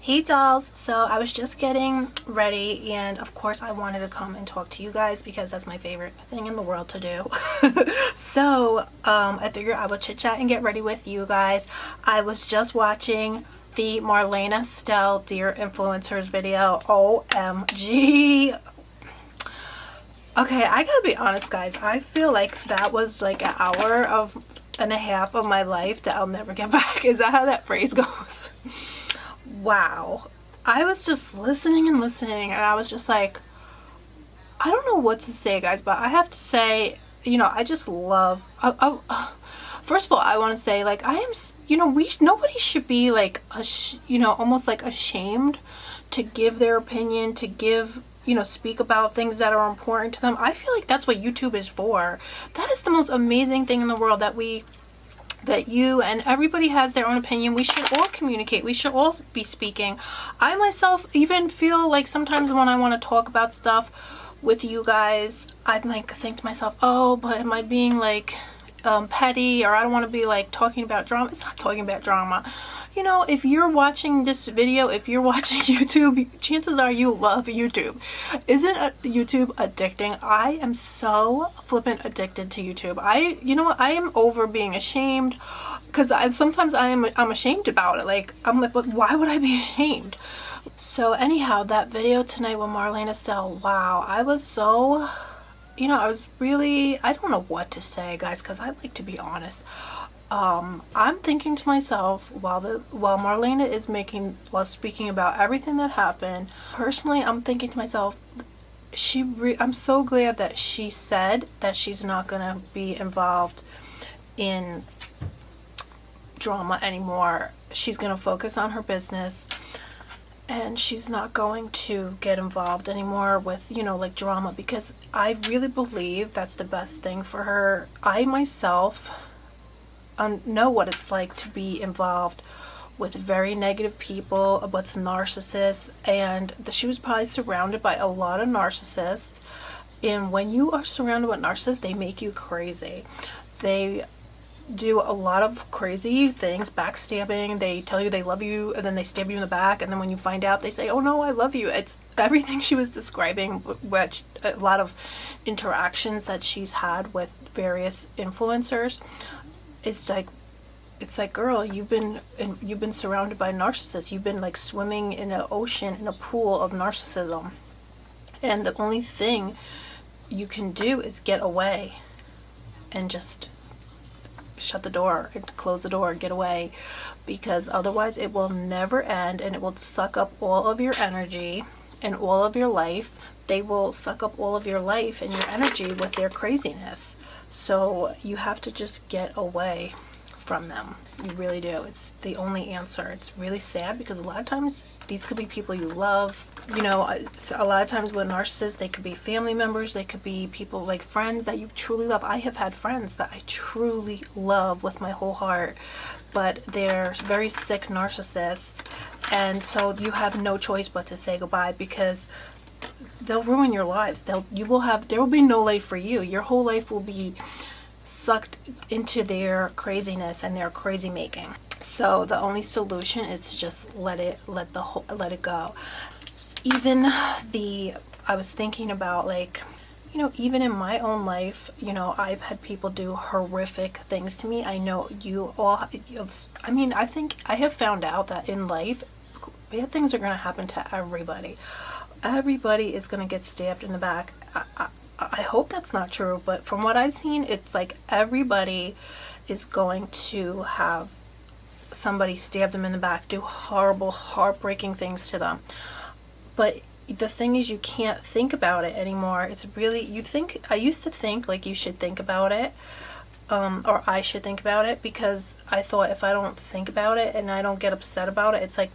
Hey dolls, so I was just getting ready and of course I wanted to come and talk to you guys because that's my favorite thing in the world to do. So I figured I would chit chat and get ready with you guys. I was just watching the MARLENA STELL Dear Influencers video. OMG. Okay, I gotta be honest guys, I feel like that was like an hour and a half of my life that I'll never get back. Is that how that phrase goes? Wow. I was just listening and listening and I was just like, I don't know what to say guys, but I have to say, you know, I just love first of all, I want to say like I am, you know, nobody should be like almost like ashamed to give their opinion, to give, you know, speak about things that are important to them. I feel like that's what YouTube is for. That is the most amazing thing in the world, that you and everybody has their own opinion. We should all communicate. We should all be speaking. I myself even feel like sometimes when I want to talk about stuff with you guys, I like think to myself, oh, but am I being like petty, or I don't want to be like talking about drama. It's not talking about drama. You know, if you're watching this video, if you're watching YouTube, chances are you love YouTube. Isn't YouTube addicting? I am so flippant addicted to YouTube. You know what, I am over being ashamed, because I'm ashamed about it. Like, I'm like, but why would I be ashamed? So anyhow, that video tonight with MARLENA STELL, wow, I was so, you know, I was really, I don't know what to say guys, because I like to be honest. I'm thinking to myself while MARLENA is speaking about everything that happened, personally I'm thinking to myself, I'm so glad that she said that she's not gonna be involved in drama anymore. She's gonna focus on her business and she's not going to get involved anymore with, you know, like drama, because I really believe that's the best thing for her. I myself know what it's like to be involved with very negative people, with narcissists, and she was probably surrounded by a lot of narcissists. And when you are surrounded with narcissists, they make you crazy. They do a lot of crazy things, backstabbing. They tell you they love you and then they stab you in the back, and then when you find out they say, oh no, I love you. It's everything she was describing, which a lot of interactions that she's had with various influencers. It's like girl, you've been surrounded by narcissists. You've been like swimming in an ocean, in a pool of narcissism, and the only thing you can do is get away and just shut the door and close the door and get away, because otherwise it will never end and it will suck up all of your energy and all of your life. They will suck up all of your life and your energy with their craziness. So you have to just get away from them. You really do. It's the only answer. It's really sad because a lot of times these could be people you love. You know, a lot of times with narcissists, they could be family members, they could be people like friends that you truly love. I have had friends that I truly love with my whole heart, but they're very sick narcissists, and so you have no choice but to say goodbye, because they'll ruin your lives. There will be no life for you. Your whole life will be sucked into their craziness and their crazy making. So the only solution is to just let it go. I was thinking about, like, you know, even in my own life, you know, I've had people do horrific things to me. I know you all, I mean, I think I have found out that in life, bad things are going to happen to everybody. Everybody is going to get stabbed in the back. I hope that's not true, but from what I've seen, it's like everybody is going to have somebody stab them in the back, do horrible, heartbreaking things to them. But the thing is, you can't think about it anymore. It's really, I used to think like you should think about it, or I should think about it, because I thought if I don't think about it and I don't get upset about it, it's like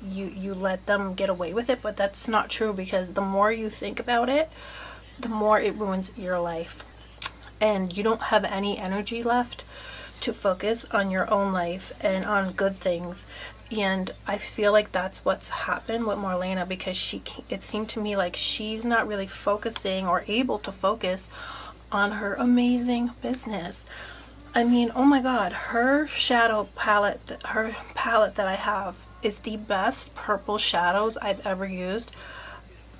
you let them get away with it. But that's not true, because the more you think about it, the more it ruins your life, and you don't have any energy left to focus on your own life and on good things. And I feel like that's what's happened with MARLENA, because it seemed to me like she's not really focusing or able to focus on her amazing business. I mean, oh my god, her shadow palette, her palette that I have is the best purple shadows I've ever used.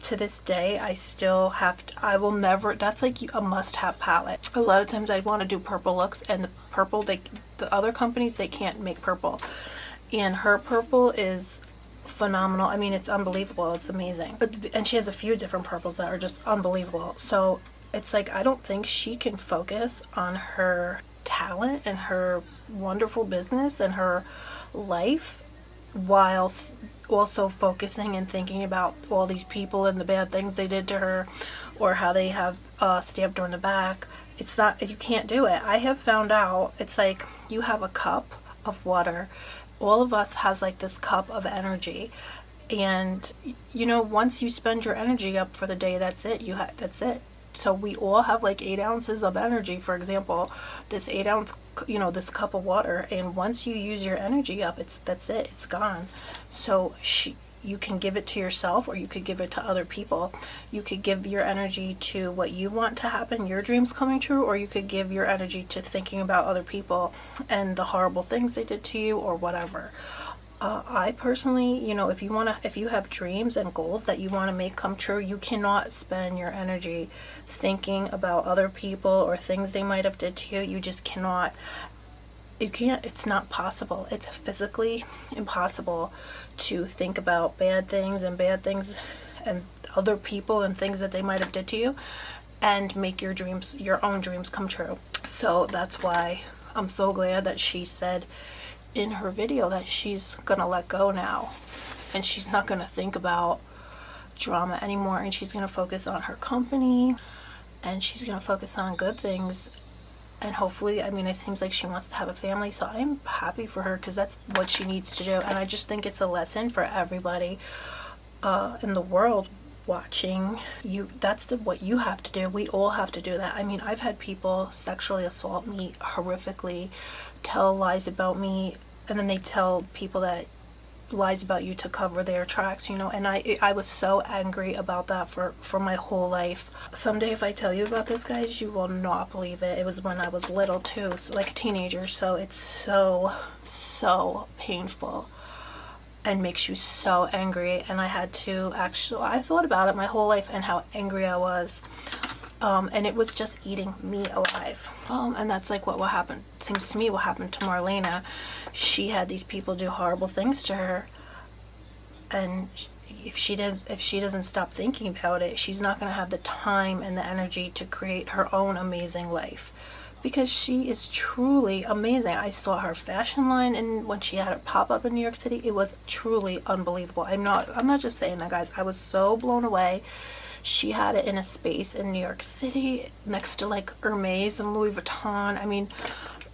To this day, I still have to, I will never, that's like a must-have palette. A lot of times I want to do purple looks, and the purple, the other companies, they can't make purple, and her purple is phenomenal. I mean, it's unbelievable. It's amazing. And she has a few different purples that are just unbelievable. So it's like, I don't think she can focus on her talent and her wonderful business and her life while also focusing and thinking about all these people and the bad things they did to her, or how they have stabbed her in the back. It's not, you can't do it. I have found out, it's like you have a cup of water. All of us has like this cup of energy, and you know, once you spend your energy up for the day, that's it. That's it. So we all have like 8 ounces of energy, for example, this 8 ounce, you know, this cup of water, and once you use your energy up, that's it, it's gone. So you can give it to yourself, or you could give it to other people. You could give your energy to what you want to happen, your dreams coming true, or you could give your energy to thinking about other people and the horrible things they did to you, or whatever. I personally, you know, if you have dreams and goals that you want to make come true, you cannot spend your energy thinking about other people or things they might have did to you. You just cannot. You can't. It's not possible. It's physically impossible to think about bad things and other people and things that they might have did to you, and make your own dreams come true. So that's why I'm so glad that she said in her video that she's gonna let go now, and she's not gonna think about drama anymore, and she's gonna focus on her company, and she's gonna focus on good things. And hopefully, I mean, it seems like she wants to have a family, so I'm happy for her, because that's what she needs to do. And I just think it's a lesson for everybody in the world watching you. That's what you have to do. We all have to do that. I mean, I've had people sexually assault me horrifically, tell lies about me, and then they tell people that lies about you to cover their tracks, you know. And I was so angry about that for my whole life. Someday if I tell you about this, guys, you will not believe it. It was when I was little too, so like a teenager. So it's so painful and makes you so angry. And I had to I thought about it my whole life and how angry I was. And it was just eating me alive. And that's like what happened, seems to me, what happened to Marlena. She had these people do horrible things to her, and if she doesn't stop thinking about it, she's not going to have the time and the energy to create her own amazing life, because she is truly amazing. I saw her fashion line, and when she had her pop-up in New York City, it was truly unbelievable. I'm not just saying that, guys. I was so blown away. She had it in a space in New York City next to like Hermes and Louis Vuitton. I mean,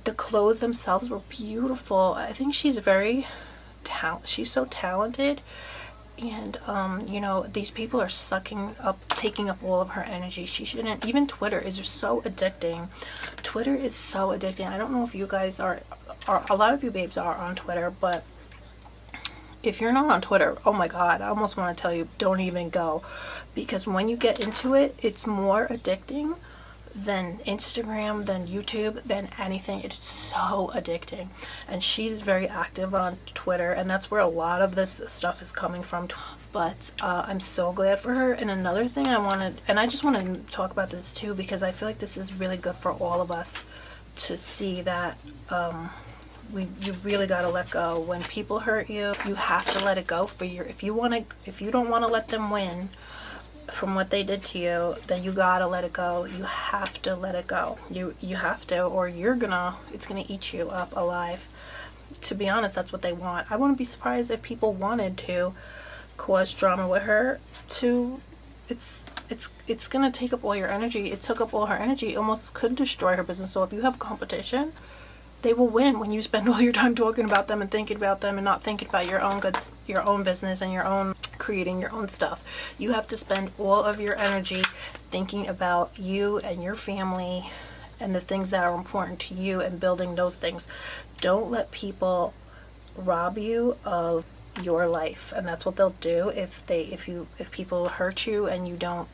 the clothes themselves were beautiful. I think she's she's so talented. And you know, these people are taking up all of her energy. She shouldn't. Even Twitter is so addicting. Twitter is so addicting. I don't know if you guys are a lot of you babes are on Twitter, but if you're not on Twitter, oh my God, I almost want to tell you, don't even go. Because when you get into it, it's more addicting than Instagram, than YouTube, than anything. It's so addicting. And she's very active on Twitter, and that's where a lot of this stuff is coming from. But I'm so glad for her. And another thing I just want to talk about this too, because I feel like this is really good for all of us to see that you really got to let go. When people hurt you, you have to let it go. If you don't want to let them win from what they did to you, then you gotta let it go. You have to let it go. You have to, or it's gonna eat you up alive. To be honest, that's what they want. I wouldn't be surprised if people wanted to cause drama with her. It's gonna take up all your energy. It took up all her energy. It almost could destroy her business. So if you have competition, they will win when you spend all your time talking about them and thinking about them and not thinking about your own goods, your own business, and your own creating your own stuff. You have to spend all of your energy thinking about you and your family and the things that are important to you and building those things. Don't let people rob you of your life, and that's what they'll do if people hurt you and you don't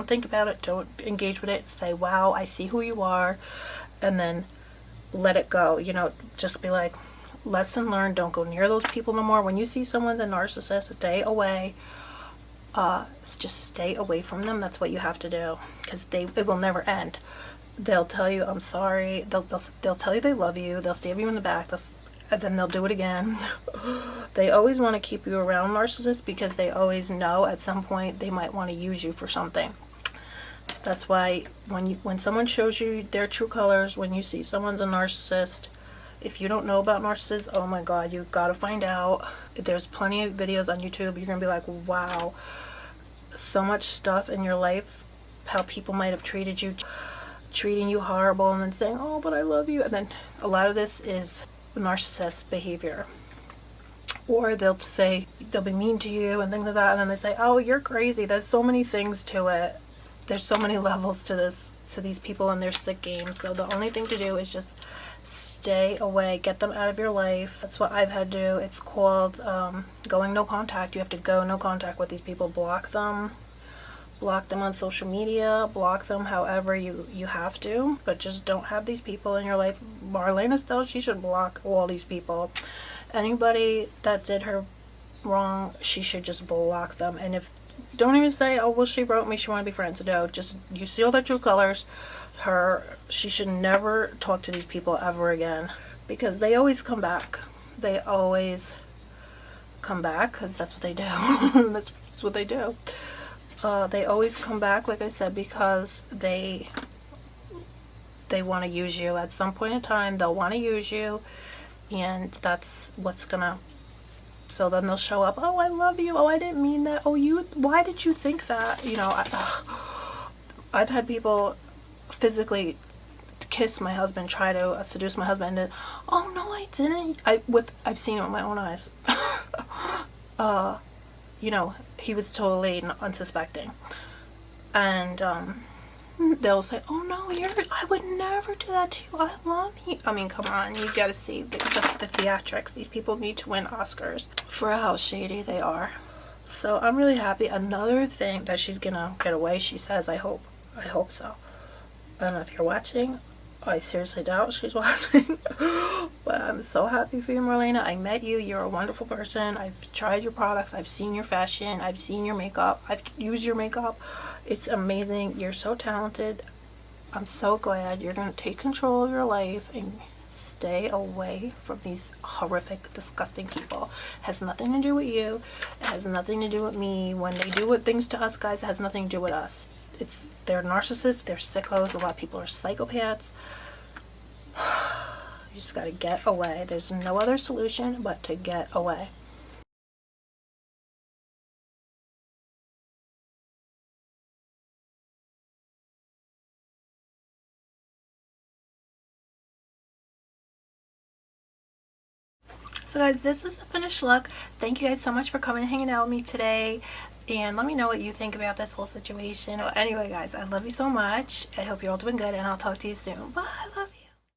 think about it, don't engage with it, say, wow, I see who you are, and then let it go. You know, just be like, Lesson learned, don't go near those people no more. When you see someone's a narcissist, stay away. Just stay away from them. That's what you have to do, because it will never end. They'll tell you I'm sorry, they'll tell you they love you, they'll stab you in the back, and then they'll do it again. They always want to keep you around narcissists because they always know at some point they might want to use you for something. That's why when someone shows you their true colors, when you see someone's a narcissist, if you don't know about narcissists, oh my god, you gotta find out. There's plenty of videos on YouTube. You're gonna be like, wow, so much stuff in your life, how people might have treating you horrible, and then saying, oh, but I love you. And then a lot of this is narcissist behavior. Or they'll say, they'll be mean to you and things like that, and then they say, oh, you're crazy. There's so many things to it. There's so many levels to this, to these people and their sick games. So the only thing to do is just stay away, get them out of your life. That's what I've had to do. It's called going no contact. You have to go no contact with these people. Block them on social media, block them however you have to, but just don't have these people in your life. Marlena Stell, she should block all these people. Anybody that did her wrong, she should just block them. And if, don't even say, oh, well, she wrote me, she wanted to be friends. No, just, you see all their true colors. She should never talk to these people ever again, because they always come back. They always come back, because that's what they do. That's what they do. They always come back, like I said, because they want to use you. At some point in time, they'll want to use you, and that's what's gonna. So then they'll show up. Oh, I love you. Oh, I didn't mean that. Oh, why did you think that? You know, I've had people physically kiss my husband, try to seduce my husband, and oh no, I didn't. I've seen it with my own eyes. You know, he was totally unsuspecting, and they'll say, oh no, I would never do that to you, I love you. I mean, come on, you gotta see the theatrics. These people need to win Oscars for how shady they are. So I'm really happy. Another thing that she's gonna get away, she says, I hope so. I don't know if you're watching. I seriously doubt she's watching. But I'm so happy for you, Marlena. I met you. You're a wonderful person. I've tried your products. I've seen your fashion. I've seen your makeup. I've used your makeup. It's amazing. You're so talented. I'm so glad you're going to take control of your life and stay away from these horrific, disgusting people. It has nothing to do with you. It has nothing to do with me. When they do things to us, guys, it has nothing to do with us. They're narcissists, they're sickos, a lot of people are psychopaths. You just gotta get away. There's no other solution but to get away. So guys, this is the finished look. Thank you guys so much for coming and hanging out with me today, and let me know what you think about this whole situation. Well, anyway guys, I love you so much. I hope you're all doing good, and I'll talk to you soon. Bye. Love.